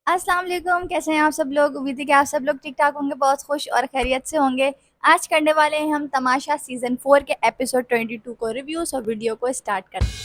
अस्सलाम वालेकुम, कैसे हैं आप सब लोग। उम्मीद है कि आप सब लोग ठीक ठाक होंगे, बहुत खुश और खैरियत से होंगे। आज करने वाले हैं हम तमाशा सीज़न 4 के एपिसोड 22 को रिव्यूज़ और वीडियो को स्टार्ट करते हैं।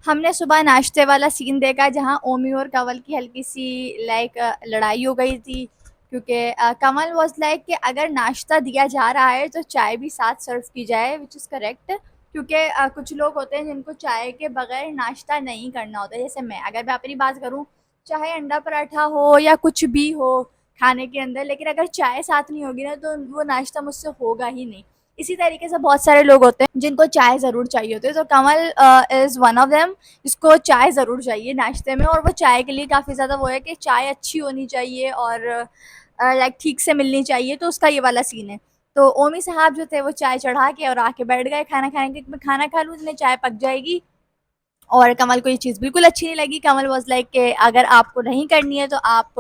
हमने सुबह नाश्ते वाला सीन देखा जहाँ ओमी और कंवल की हल्की सी लड़ाई हो गई थी, क्योंकि कंवल वाज लाइक कि अगर नाश्ता दिया जा रहा है तो चाय भी साथ सर्व की जाए, विच इज़ करेक्ट। क्योंकि कुछ लोग होते हैं जिनको चाय के बगैर नाश्ता नहीं करना होता है। जैसे मैं अपनी बात करूँ, चाहे अंडा पराठा हो या कुछ भी हो खाने के अंदर, लेकिन अगर चाय साथ नहीं होगी ना तो वो नाश्ता मुझसे होगा ही नहीं। इसी तरीके से बहुत सारे लोग होते हैं जिनको चाय ज़रूर चाहिए होती है, तो Kanwal is one of them. इसको चाय ज़रूर चाहिए नाश्ते में, और वो चाय के लिए काफ़ी ज़्यादा वो है कि चाय अच्छी होनी चाहिए और लाइक ठीक से मिलनी चाहिए, तो उसका ये वाला सीन है। तो ओमी साहब जो थे वो चाय चढ़ा के और आके बैठ गए खाना खाने के, मैं खाना खा लूँ इसमें चाय पक जाएगी। और कमल को ये चीज़ बिल्कुल अच्छी नहीं लगी। कमल वाज़ लाइक कि अगर आपको नहीं करनी है तो आप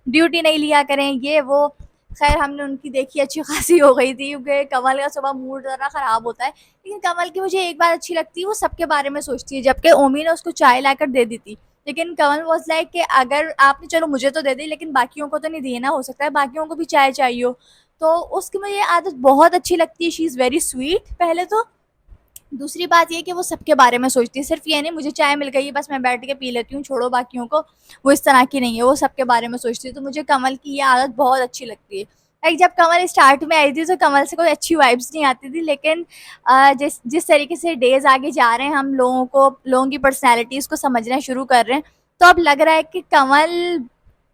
ड्यूटी नहीं लिया करें, ये वो। खैर हमने उनकी देखी अच्छी खासी हो गई थी, क्योंकि कमल का सुबह मूड ज़रा ख़राब होता है। लेकिन कमल की मुझे एक बात अच्छी लगती है, वो सबके बारे में सोचती है, जबकि ओमी ने उसको चाय लाकर दे दी थी। लेकिन कमल वाज़ लाइक कि अगर आपने चलो मुझे तो दे दी, लेकिन बाकियों को तो नहीं दी ना, हो सकता है बाकियों को भी चाय चाहिए हो। तो उसकी मुझे ये आदत बहुत अच्छी लगती है। शी इज़ वेरी स्वीट पहले तो। दूसरी बात ये कि वो सबके बारे में सोचती है, सिर्फ ये नहीं मुझे चाय मिल गई है बस मैं बैठ के पी लेती हूँ, छोड़ो बाकियों को। वो इस तरह की नहीं है, वो सबके बारे में सोचती है। तो मुझे कमल की ये आदत बहुत अच्छी लगती है। लाइक जब कमल स्टार्ट में आई थी तो कमल से कोई अच्छी वाइब्स नहीं आती थी, लेकिन जिस जिस तरीके से डेज आगे जा रहे हैं, हम लोगों की पर्सनैलिटीज़ को समझना शुरू कर रहे हैं, तो अब लग रहा है कि कमल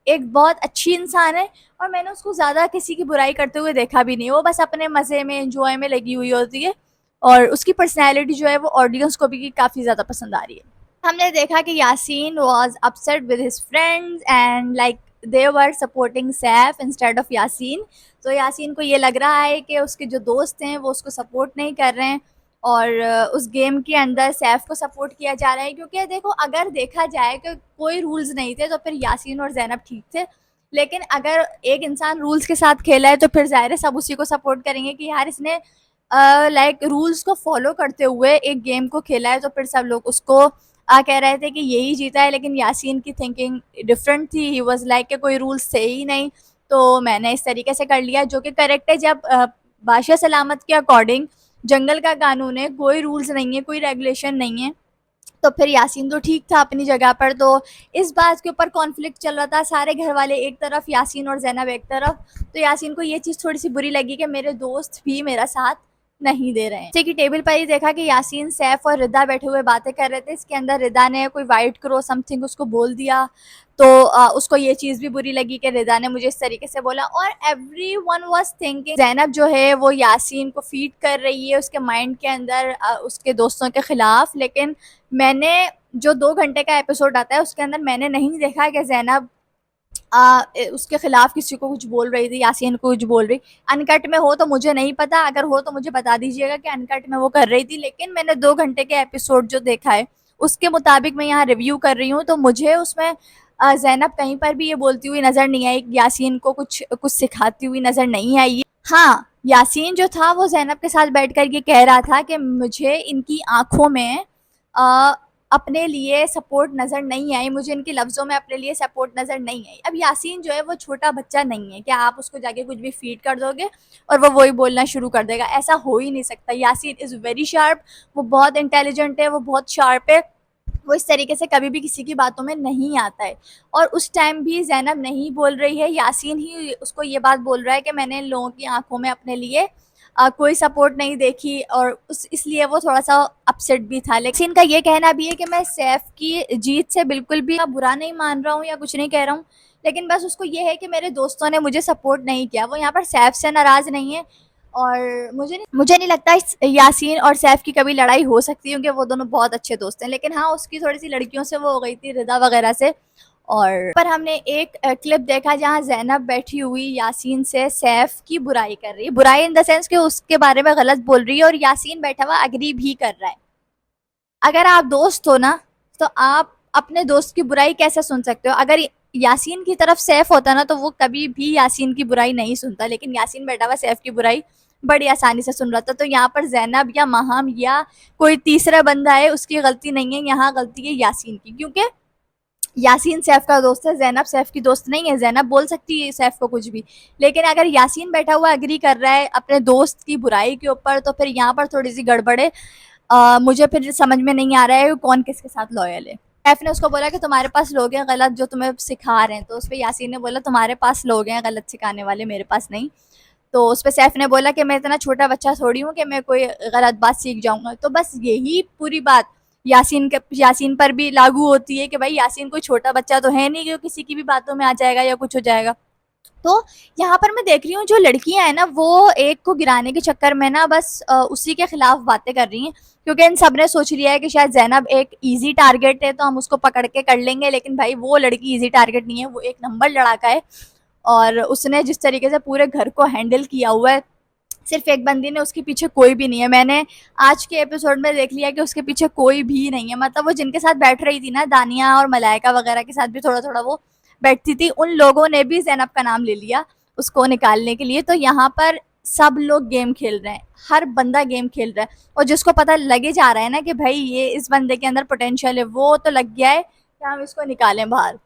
एक बहुत अच्छी इंसान है। और मैंने उसको ज़्यादा किसी की बुराई करते हुए देखा भी नहीं। वो बस अपने मज़े में, एंजॉय में लगी हुई होती है, और उसकी पर्सनैलिटी जो है वो ऑडियंस को भी काफ़ी ज़्यादा पसंद आ रही है। हमने देखा कि Yasin was upset with his friends and like they were supporting Saif instead of Yasin. तो यासीन को ये लग रहा है कि उसके जो दोस्त हैं वो उसको सपोर्ट नहीं कर रहे हैं, और उस गेम के अंदर सैफ को सपोर्ट किया जा रहा है। क्योंकि देखो, अगर देखा जाए कि कोई रूल्स नहीं थे तो फिर यासीन और जैनब ठीक थे। लेकिन अगर एक इंसान रूल्स के साथ खेला है तो फिर ज़ाहिर है सब उसी को सपोर्ट करेंगे कि यार इसने लाइक रूल्स को फॉलो करते हुए एक गेम को खेला है, तो फिर सब लोग उसको कह रहे थे कि यही जीता है। लेकिन यासीन की थिंकिंग डिफरेंट थी। ही वाज लाइक कि कोई रूल्स थे ही नहीं, तो मैंने इस तरीके से कर लिया, जो कि करेक्ट है। जब बादशाह सलामत के अकॉर्डिंग जंगल का कानून है, कोई रूल्स नहीं है, कोई रेगुलेशन नहीं है, तो फिर यासीन तो ठीक था अपनी जगह पर। तो इस बात के ऊपर कॉन्फ्लिक्ट चल रहा था, सारे घर वाले एक तरफ, यासीन और जैनब एक तरफ। तो यासीन को ये चीज़ थोड़ी सी बुरी लगी कि मेरे दोस्त भी मेरा साथ नहीं दे रहे हैं। जैसे कि टेबल पर ही देखा कि यासीन, सैफ और रिदा बैठे हुए बातें कर रहे थे। इसके अंदर रिदा ने कोई वाइट क्रो समथिंग उसको बोल दिया, तो उसको ये चीज़ भी बुरी लगी कि रिदा ने मुझे इस तरीके से बोला। और every one was thinking Zainab जो है वो यासीन को फीड कर रही है उसके माइंड के अंदर उसके दोस्तों के खिलाफ। लेकिन मैंने जो 2 घंटे का एपिसोड आता है उसके अंदर मैंने नहीं देखा कि जैनब उसके खिलाफ किसी को कुछ बोल रही थी, यासीन को कुछ बोल रही। अनकट में हो तो मुझे नहीं पता, अगर हो तो मुझे बता दीजिएगा कि अनकट में वो कर रही थी। लेकिन मैंने 2 घंटे के एपिसोड जो देखा है उसके मुताबिक मैं यहाँ रिव्यू कर रही हूँ, तो मुझे उसमें जैनब कहीं पर भी ये बोलती हुई नज़र नहीं आई, यासीन को कुछ कुछ सिखाती हुई नज़र नहीं आई। हाँ, यासीन जो था वो जैनब के साथ बैठकर ये कह रहा था कि मुझे इनकी आँखों में अ, अपने लिए सपोर्ट नज़र नहीं आई, मुझे इनके लफ्ज़ों में अपने लिए सपोर्ट नज़र नहीं आई। अब यासीन जो है वो छोटा बच्चा नहीं है कि आप उसको जाके कुछ भी फ़ीड कर दोगे और वो वही बोलना शुरू कर देगा, ऐसा हो ही नहीं सकता। यासीन इज़ वेरी शार्प, वो बहुत इंटेलिजेंट है, वो बहुत शार्प है। वो इस तरीके से कभी भी किसी की बातों में नहीं आता है। और उस टाइम भी ज़ैनब नहीं बोल रही है, यासीन ही उसको ये बात बोल रहा है कि मैंने इन लोगों की आँखों में अपने लिए कोई सपोर्ट नहीं देखी, और उस इसलिए वो थोड़ा-सा अपसेट भी था। लेकिन इनका ये कहना भी है कि मैं सैफ की जीत से बिल्कुल भी बुरा नहीं मान रहा हूँ या कुछ नहीं कह रहा हूँ, लेकिन बस उसको ये है कि मेरे दोस्तों ने मुझे सपोर्ट नहीं किया। वो यहाँ पर सैफ से नाराज़ नहीं है, और मुझे नहीं लगता यासीन और सैफ की कभी लड़ाई हो सकती है, क्योंकि वो दोनों बहुत अच्छे दोस्त हैं। लेकिन हाँ, उसकी थोड़ी-सी लड़कियों से वो हो गई थी, रिदा वगैरह से। और पर हमने एक क्लिप देखा जहाँ ज़ैनब बैठी हुई यासीन से सैफ की बुराई कर रही है। बुराई इन द सेंस कि उसके बारे में गलत बोल रही है, और यासीन बैठा हुआ एग्री भी कर रहा है। अगर आप दोस्त हो ना, तो आप अपने दोस्त की बुराई कैसे सुन सकते हो? अगर यासीन की तरफ सैफ होता ना तो वो कभी भी यासीन की बुराई नहीं सुनता, लेकिन यासीन बैठा हुआ सैफ की बुराई बड़ी आसानी से सुन रहा था। तो यहाँ पर ज़ैनब या महम या कोई तीसरा बंदा है, उसकी गलती नहीं है, यहाँ गलती है यासीन की, क्योंकि यासीन सैफ का दोस्त है, ज़ैनब सैफ की दोस्त नहीं है। ज़ैनब बोल सकती है सैफ को कुछ भी, लेकिन अगर यासीन बैठा हुआ एग्री कर रहा है अपने दोस्त की बुराई के ऊपर, तो फिर यहाँ पर थोड़ी सी गड़बड़ है। मुझे फिर समझ में नहीं आ रहा है कौन किसके साथ लॉयल है। सैफ ने उसको बोला कि तुम्हारे पास लोग हैं गलत जो तुम्हें सिखा रहे हैं, तो उस पर यासीन ने बोला तुम्हारे पास लोग हैं गलत सिखाने वाले, मेरे पास नहीं। तो उस पर सैफ ने बोला कि मैं इतना छोटा बच्चा थोड़ी हूँ कि मैं कोई गलत बात सीख जाऊंगा। तो बस यही पूरी बात यासीन पर भी लागू होती है कि भाई यासीन कोई छोटा बच्चा तो है नहीं कि वो किसी की भी बातों में आ जाएगा या कुछ हो जाएगा। तो यहाँ पर मैं देख रही हूँ जो लड़कियां हैं ना, वो एक को गिराने के चक्कर में ना बस उसी के खिलाफ बातें कर रही हैं, क्योंकि इन सब ने सोच लिया है कि शायद ज़ैनब एक इजी टारगेट है तो हम उसको पकड़ के कर लेंगे। लेकिन भाई वो लड़की इजी टारगेट नहीं है, वो एक नंबर लड़ाका है। और उसने जिस तरीके से पूरे घर को हैंडल किया हुआ है, सिर्फ एक बंदी ने, उसके पीछे कोई भी नहीं है। मैंने आज के एपिसोड में देख लिया कि उसके पीछे कोई भी नहीं है। मतलब वो जिनके साथ बैठ रही थी ना, दानिया और मलाइका वगैरह के साथ भी थोड़ा थोड़ा वो बैठती थी, उन लोगों ने भी ज़ैनब का नाम ले लिया उसको निकालने के लिए। तो यहाँ पर सब लोग गेम खेल रहे हैं, हर बंदा गेम खेल रहा है, और जिसको पता लगे जा रहा है ना कि भाई ये इस बंदे के अंदर पोटेंशियल है, वो तो लग गया है कि हम इसको निकालें बाहर।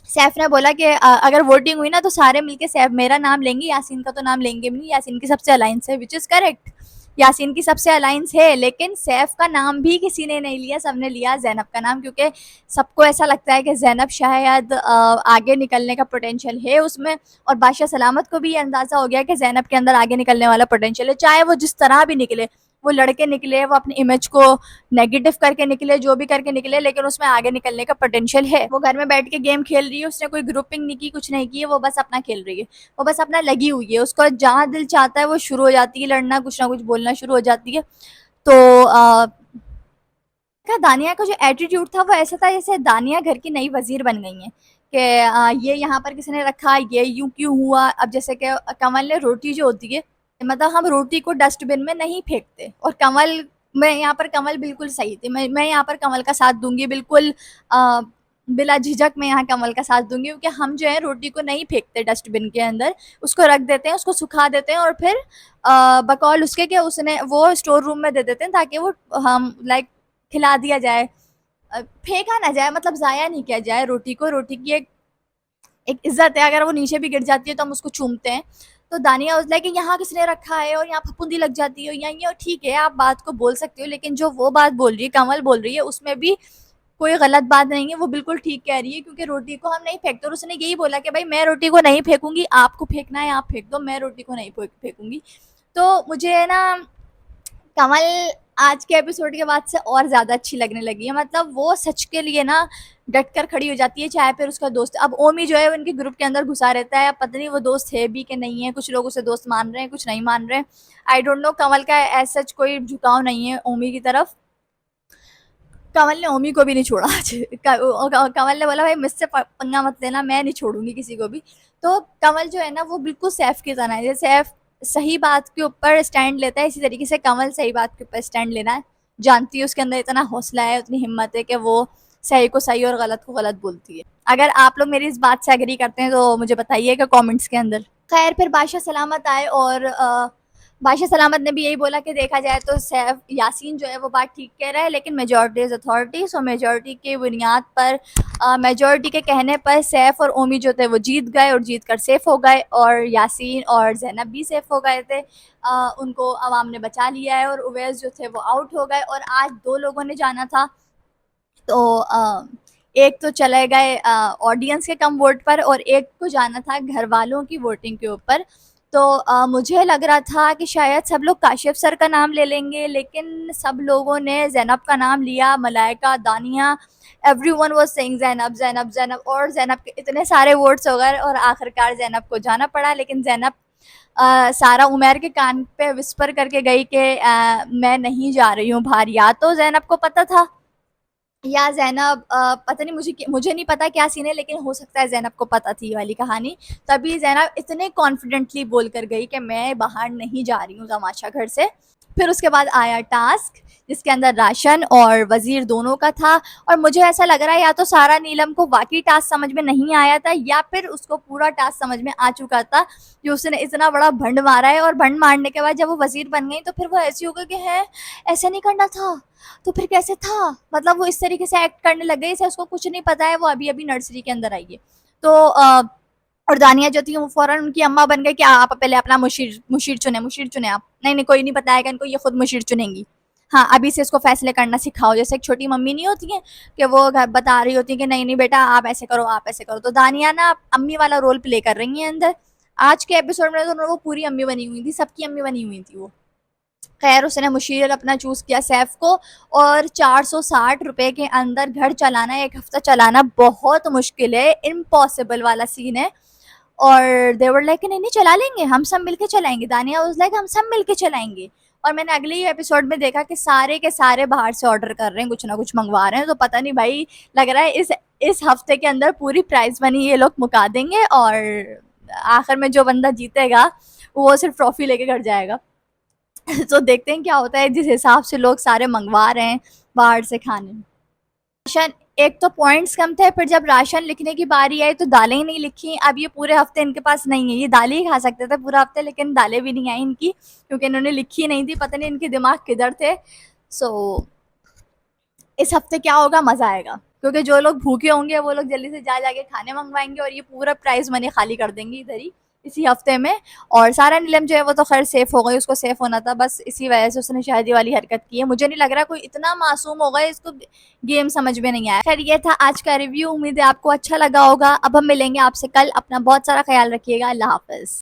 सैफ ने बोला कि अगर वोटिंग हुई ना तो सारे मिलके सैफ मेरा नाम लेंगे, यासीन का तो नाम लेंगे भी नहीं, यासीन की सबसे अलायंस है, विच इज़ करेक्ट। यासीन की सबसे अलायंस है, लेकिन सैफ का नाम भी किसी ने नहीं लिया, सबने लिया ज़ैनब का नाम, क्योंकि सबको ऐसा लगता है कि ज़ैनब शायद आगे निकलने का पोटेंशियल है उसमें। और बादशाह सलामत को भी ये अंदाज़ा हो गया कि ज़ैनब के अंदर आगे निकलने वाला पोटेंशियल है, चाहे वो जिस तरह भी निकले, वो लड़के निकले, वो अपनी इमेज को नेगेटिव करके निकले, जो भी करके निकले, लेकिन उसमें आगे निकलने का पोटेंशियल है। वो घर में बैठ के गेम खेल रही है, उसने कोई ग्रुपिंग नहीं की, कुछ नहीं की है, वो बस अपना खेल रही है, वो बस अपना लगी हुई है। उसको जहाँ दिल चाहता है वो शुरू हो जाती है लड़ना, कुछ ना कुछ बोलना शुरू हो जाती है। तो का दानिया का जो एटीट्यूड था वो ऐसा था जैसे दानिया घर की नई वजीर बन गई हैं कि ये यहाँ पर किसने रखा, ये यूं क्यों हुआ। अब जैसे कि कमल ने रोटी जो होती है, मतलब हम रोटी को डस्टबिन में नहीं फेंकते, और कमल, मैं यहाँ पर कमल बिल्कुल सही थी, मैं यहाँ पर कमल का साथ दूंगी बिल्कुल, बिला झिझक मैं यहाँ कमल का साथ दूंगी, क्योंकि हम जो है रोटी को नहीं फेंकते डस्टबिन के अंदर, उसको रख देते हैं, उसको सुखा देते हैं, और फिर बकौल उसके कि उसने वो स्टोर रूम में दे देते हैं ताकि वो हम लाइक खिला दिया जाए, फेंका ना जाए, मतलब ज़ाया नहीं किया जाए रोटी को। रोटी की एक एक इज्जत है, अगर वो नीचे भी गिर जाती है तो हम उसको चूमते हैं। तो दानिया उस लाइक यहाँ किसने रखा है और यहाँ फफूंदी लग जाती है, या ये ठीक है आप बात को बोल सकते हो, लेकिन जो वो बात बोल रही है, कमल बोल रही है, उसमें भी कोई गलत बात नहीं है, वो बिल्कुल ठीक कह रही है, क्योंकि रोटी को हम नहीं फेंकते। और उसने यही बोला कि भाई मैं रोटी को नहीं फेंकूंगी, आपको फेंकना है आप फेंक दो, मैं रोटी को नहीं फेंकूंगी। तो मुझे ना कमल आज के एपिसोड के बाद से और ज़्यादा अच्छी लगने लगी है। मतलब वो सच के लिए ना डट कर खड़ी हो जाती है, चाहे फिर उसका दोस्त, अब ओमी जो है उनके ग्रुप के अंदर घुसा रहता है, अब पता नहीं वो दोस्त है भी कि नहीं है, कुछ लोग उसे दोस्त मान रहे हैं, कुछ नहीं मान रहे हैं, आई डोंट नो। कमल का एज सच कोई झुकाव नहीं है ओमी की तरफ। कमल ने ओमी को भी नहीं छोड़ा आज। कमल ने बोला भाई मुझसे पंगा मत लेना, मैं नहीं छोड़ूंगी किसी को भी। तो कमल जो है ना वो बिल्कुल सैफ की तरह है, जैसे सैफ सही बात के ऊपर स्टैंड लेता है, इसी तरीके से कमल सही बात के ऊपर स्टैंड लेना है जानती है, उसके अंदर इतना हौसला है, उतनी हिम्मत है कि वो सही को सही और गलत को गलत बोलती है। अगर आप लोग मेरी इस बात से एग्री करते हैं तो मुझे बताइएगा कमेंट्स के अंदर। खैर फिर बादशाह सलामत आए, और बादशाह सलामत ने भी यही बोला कि देखा जाए तो सैफ यासीन जो है वो बात ठीक कह रहा है, लेकिन majority is authority, so majority की बुनियाद पर, मेजॉरिटी के कहने पर सैफ और ओमी जो थे वो जीत गए, और जीत कर सेफ हो गए, और यासीन और ज़ैनब भी सेफ हो गए थे। उनको अवाम ने बचा लिया है, और उवैस जो थे वो आउट हो गए। और आज दो लोगों ने जाना था, तो एक तो चले गए ऑडियंस के कम वोट पर, और एक को जाना था घर वालों की वोटिंग के ऊपर। तो मुझे लग रहा था कि शायद सब लोग काशिफ सर का नाम ले लेंगे, लेकिन सब लोगों ने ज़ैनब का नाम लिया, मलाइका, दानिया, everyone was saying Zainab Zainab Zainab, और ज़ैनब के इतने सारे वोट्स हो गए, और आखिरकार ज़ैनब को जाना पड़ा। लेकिन ज़ैनब सारा उमर के कान पे विस्पर करके गई कि मैं नहीं जा रही हूँ बाहर। या तो ज़ैनब को पता था, या ज़ैनब पता नहीं, मुझे नहीं पता क्या सीन है, लेकिन हो सकता है ज़ैनब को पता थी ये वाली कहानी, तभी ज़ैनब इतने कॉन्फिडेंटली बोल कर गई कि मैं बाहर नहीं जा रही हूँ तमाशा घर से। फिर उसके बाद आया टास्क जिसके अंदर राशन और वजीर दोनों का था, और मुझे ऐसा लग रहा है या तो सारा नीलम को वाकई टास्क समझ में नहीं आया था या फिर उसको पूरा टास्क समझ में आ चुका था, जो उसने इतना बड़ा भंड मारा है। और भंड मारने के बाद जब वो वजीर बन गई तो फिर वो ऐसी हो गई कि है ऐसे नहीं करना था, तो फिर कैसे था, मतलब वो इस तरीके से एक्ट करने लग गई जैसे उसको कुछ नहीं पता है, वो अभी अभी नर्सरी के अंदर आई है। तो और दानिया जो थी वो फौरन उनकी अम्मा बन गई कि आप पहले अपना मुशीर मुशीर चुने आप, नहीं नहीं कोई नहीं बताएगा इनको, ये खुद मुशीर चुनेंगी। हाँ अभी से इसको फैसले करना सिखाओ, जैसे एक छोटी मम्मी नहीं होती है कि वो घर बता रही होती है कि नहीं नहीं बेटा आप ऐसे करो आप ऐसे करो, तो दानिया ना अम्मी वाला रोल प्ले कर रही है अंदर। आज के एपिसोड में तो वो पूरी अम्मी बनी हुई थी, सबकी अम्मी बनी हुई थी वो। खैर उसने मुशीर अपना चूज किया सैफ को, और 460 रुपए के अंदर घर चलाना, एक हफ्ता चलाना बहुत मुश्किल है, इम्पॉसिबल वाला सीन है। और दे वर लाइक नहीं नहीं चला लेंगे, हम सब मिलके चलाएंगे, दानिया वाज लाइक हम सब मिलके चलाएंगे। और मैंने अगले ही एपिसोड में देखा कि सारे के सारे बाहर से ऑर्डर कर रहे हैं, कुछ ना कुछ मंगवा रहे हैं, तो पता नहीं भाई, लग रहा है इस हफ्ते के अंदर पूरी प्राइज मनी ये लोग मुका देंगे, और आखिर में जो बंदा जीतेगा वो सिर्फ ट्रॉफी लेके घर जाएगा। तो देखते हैं क्या होता है, जिस हिसाब से लोग सारे मंगवा रहे हैं बाहर से खाने। राशन, एक तो पॉइंट्स कम थे, फिर जब राशन लिखने की बारी आई तो दालें ही नहीं लिखी। अब ये पूरे हफ्ते इनके पास नहीं है, ये दालें ही खा सकते थे पूरा हफ्ते, लेकिन दालें भी नहीं आई इनकी क्योंकि इन्होंने लिखी नहीं थी, पता नहीं इनके दिमाग किधर थे। सो इस हफ्ते क्या होगा, मजा आएगा, क्योंकि जो लोग भूखे होंगे वो लोग जल्दी से जा जाके खाने मंगवाएंगे और ये पूरा प्राइस मनी खाली कर देंगे इधर ही इसी हफ्ते में। और सारा नीलम जो है वो तो खैर सेफ हो गई, उसको सेफ होना था, बस इसी वजह से उसने शादी वाली हरकत की है। मुझे नहीं लग रहा कोई इतना मासूम होगा इसको गेम समझ में नहीं आया। खैर ये था आज का रिव्यू, उम्मीद है आपको अच्छा लगा होगा। अब हम मिलेंगे आपसे कल, अपना बहुत सारा ख्याल रखिएगा, अल्लाह हाफिज।